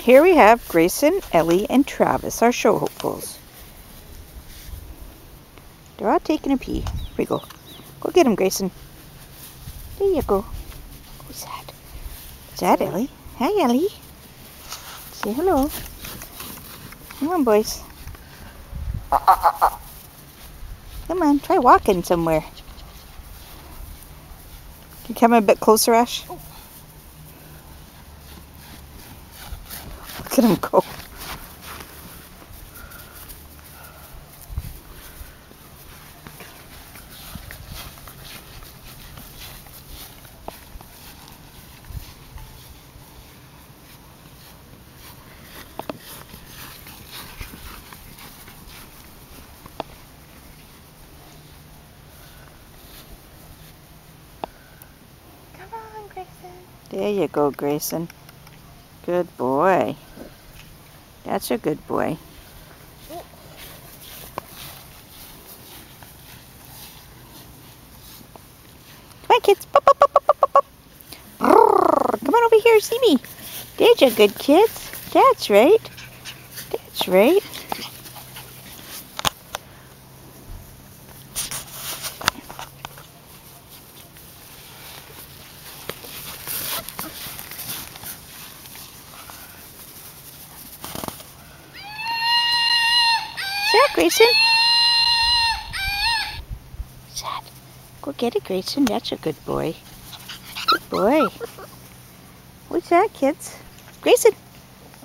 Here we have Grayson, Ellie, and Travis, our show hopefuls. They're all taking a pee. Here we go. Go get him, Grayson. There you go. Who's that? Is that Ellie? Hi, Ellie. Say hello. Come on, boys. Come on, try walking somewhere. Can you come a bit closer, Ash? Look at him go. Come on, Grayson. There you go, Grayson. Good boy. That's a good boy. Oh. Come on, kids. Pop, pop, pop, pop, pop, pop. Come on over here, see me. There's your good kids. That's right. That's right. Is that Grayson? Is that? Go get it, Grayson. That's a good boy. Good boy. What's that, kids? Grayson.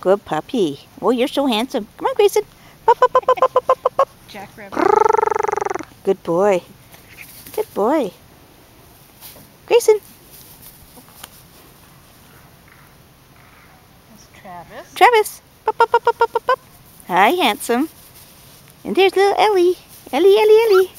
Good puppy. Oh, you're so handsome. Come on, Grayson. Pop, pop, pop, pop, pop, pop, pop, pop. Jackrabbit. Good boy. Good boy. Grayson. That's Travis. Travis. Pop, pop, pop, pop, pop, pop, pop. Hi, handsome. And there's little Ellie. Ellie, Ellie, Ellie.